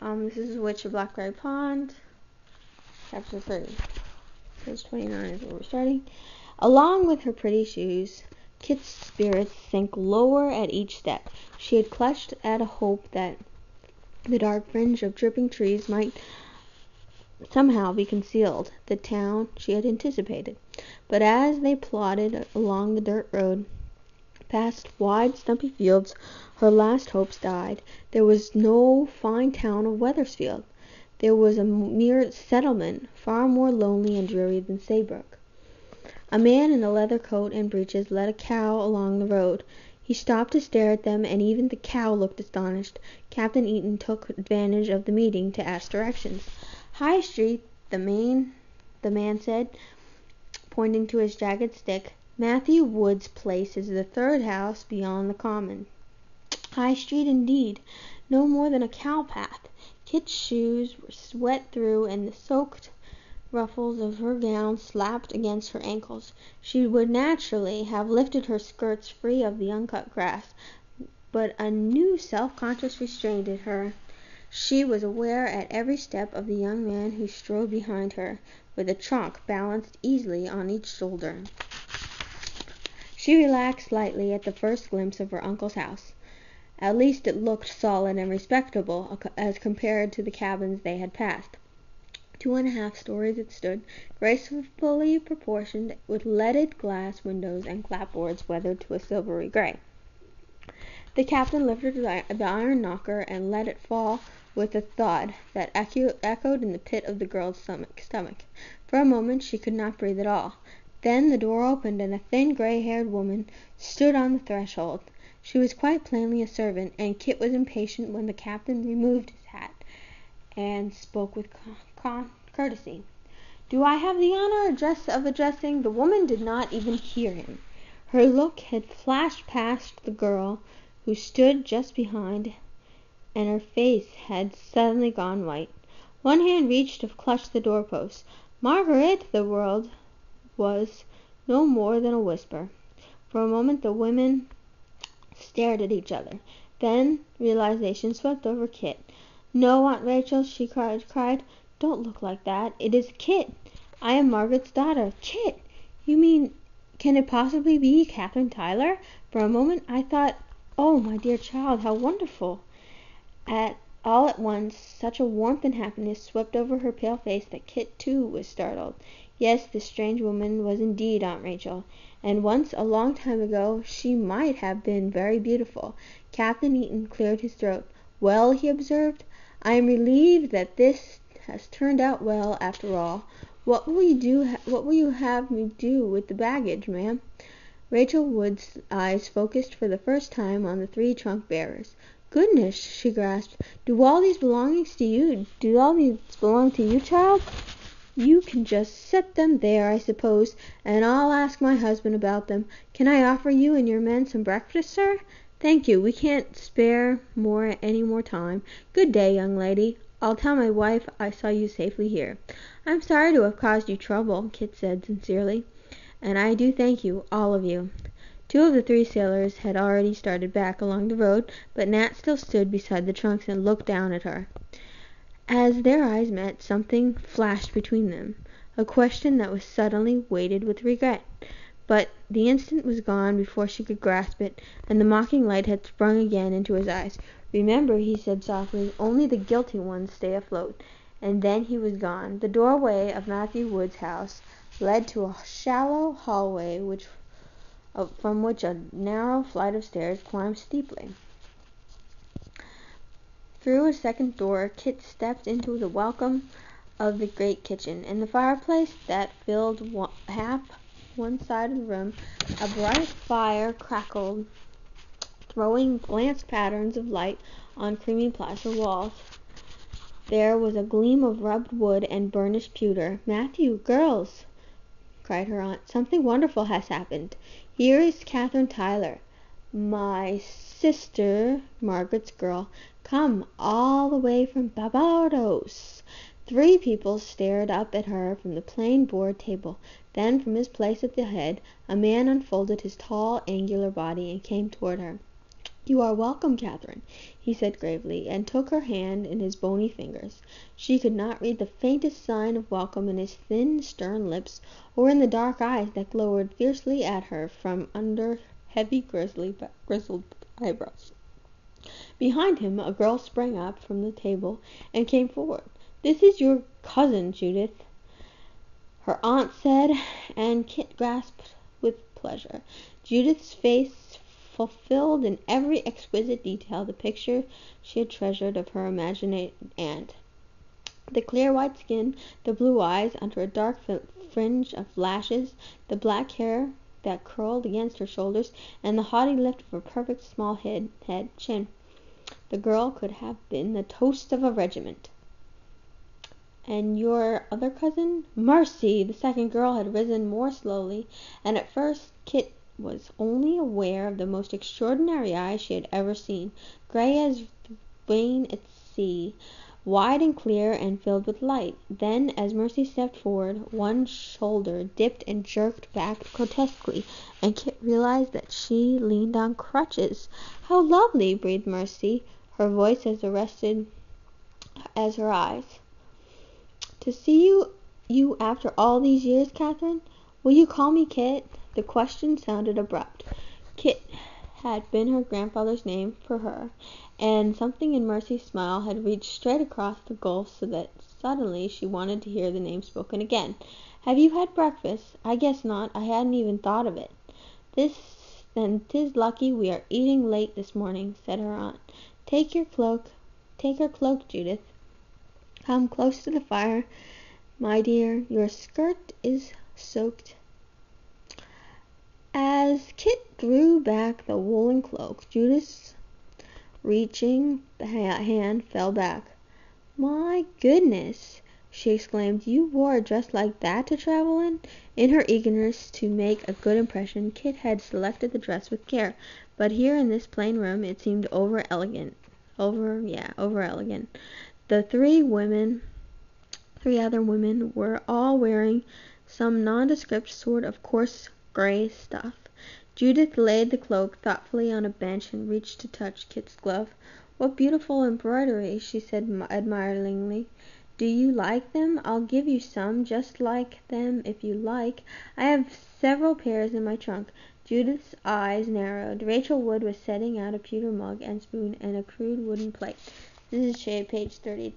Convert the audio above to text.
This is Witch of Blackberry Pond, chapter 3. Page 29 is where we're starting. Along with her pretty shoes, Kit's spirits sank lower at each step. She had clutched at a hope that the dark fringe of dripping trees might somehow be concealed, the town she had anticipated. But as they plodded along the dirt road, past wide, stumpy fields, her last hopes died. There was no fine town of Wethersfield. There was a mere settlement, far more lonely and dreary than Saybrook. A man in a leather coat and breeches led a cow along the road. He stopped to stare at them, and even the cow looked astonished. Captain Eaton took advantage of the meeting to ask directions. "High Street," the man said, pointing to his jagged stick. "Matthew Wood's place is the third house beyond the common." High Street indeed, no more than a cow path. Kit's shoes were wet through, and the soaked ruffles of her gown slapped against her ankles. She would naturally have lifted her skirts free of the uncut grass, but a new self-conscious restrained her. She was aware at every step of the young man who strode behind her, with a trunk balanced easily on each shoulder. She relaxed slightly at the first glimpse of her uncle's house. At least it looked solid and respectable as compared to the cabins they had passed. 2.5 stories it stood, gracefully proportioned, with leaded glass windows and clapboards weathered to a silvery gray. The captain lifted the iron knocker and let it fall with a thud that echoed in the pit of the girl's stomach. For a moment she could not breathe at all. Then the door opened, and a thin, gray-haired woman stood on the threshold. She was quite plainly a servant, and Kit was impatient when the captain removed his hat and spoke with courtesy. "Do I have the honor of addressing—" The woman did not even hear him. Her look had flashed past the girl, who stood just behind, and her face had suddenly gone white. One hand reached to clutch the doorpost. "Margaret!" The word was no more than a whisper. For a moment the women stared at each other. Then realization swept over Kit. "No, Aunt Rachel," she cried. "Don't look like that. It is Kit. I am Margaret's daughter." "Kit! You mean— Can it possibly be Catherine Tyler? For a moment I thought— Oh, my dear child, how wonderful!" All at once such a warmth and happiness swept over her pale face that Kit too was startled. Yes, this strange woman was indeed Aunt Rachel, and once, a long time ago, she might have been very beautiful. Captain Eaton cleared his throat. "Well," he observed, "I am relieved that this has turned out well after all. What will you have me do with the baggage, ma'am?" Rachel Wood's eyes focused for the first time on the 3 trunk bearers. "Goodness!" she gasped. "Do all these belong to you, child? You can just set them there, I suppose, and I'll ask my husband about them. Can I offer you and your men some breakfast, sir?" "Thank you, we can't spare any more time. Good day, young lady. I'll tell my wife I saw you safely here." "I'm sorry to have caused you trouble," Kit said sincerely, "and I do thank you, all of you." 2 of the 3 sailors had already started back along the road, but Nat still stood beside the trunks and looked down at her. As their eyes met, something flashed between them, a question that was suddenly weighted with regret. But the instant was gone before she could grasp it, and the mocking light had sprung again into his eyes. "Remember," he said softly, "only the guilty ones stay afloat." And then he was gone. The doorway of Matthew Wood's house led to a shallow hallway from which a narrow flight of stairs climbed steeply. Through a second door Kit stepped into the welcome of the great kitchen. In the fireplace that filled half one side of the room, a bright fire crackled, throwing glanced patterns of light on creamy plaster walls. There was a gleam of rubbed wood and burnished pewter. "Matthew, girls!" cried her aunt. "Something wonderful has happened. Here is Catherine Tyler, my sister, Margaret's girl, come all the way from Barbados." 3 people stared up at her from the plain board table. Then, from his place at the head, a man unfolded his tall, angular body and came toward her. "You are welcome, Catherine," he said gravely, and took her hand in his bony fingers. She could not read the faintest sign of welcome in his thin, stern lips, or in the dark eyes that glowered fiercely at her from under heavy, grizzled eyebrows. Behind him a girl sprang up from the table and came forward. "This is your cousin, Judith," her aunt said, and Kit grasped with pleasure. Judith's face fulfilled in every exquisite detail the picture she had treasured of her imagined aunt. The clear white skin, the blue eyes under a dark fringe of lashes, the black hair that curled against her shoulders, and the haughty lift of her perfect small chin. The girl could have been the toast of a regiment. "And your other cousin?" "Mercy!" The second girl had risen more slowly, and at first Kit was only aware of the most extraordinary eyes she had ever seen, gray as the vein at sea, wide and clear and filled with light. Then, as Mercy stepped forward, one shoulder dipped and jerked back grotesquely, and Kit realized that she leaned on crutches. "How lovely!" breathed Mercy, her voice as arrested as her eyes. "To see you after all these years, Catherine. Will you call me Kit?" The question sounded abrupt. Kit had been her grandfather's name for her, and something in Mercy's smile had reached straight across the gulf so that suddenly she wanted to hear the name spoken again. "Have you had breakfast?" "I guess not. I hadn't even thought of it." "Then 'tis lucky we are eating late this morning," said her aunt. Take her cloak, Judith. Come close to the fire, my dear. Your skirt is soaked." As Kit drew back the woolen cloak, Judith's reaching hand fell back. "My goodness!" she exclaimed. "You wore a dress like that to travel in?" In her eagerness to make a good impression, Kit had selected the dress with care, but here in this plain room it seemed over elegant. The three other women were all wearing some nondescript sort of coarse gray stuff. Judith laid the cloak thoughtfully on a bench and reached to touch Kit's glove. "What beautiful embroidery," she said admiringly. "Do you like them? I'll give you some just like them if you like. I have several pairs in my trunk." Judith's eyes narrowed. Rachel Wood was setting out a pewter mug and spoon and a crude wooden plate. This is shade page 30.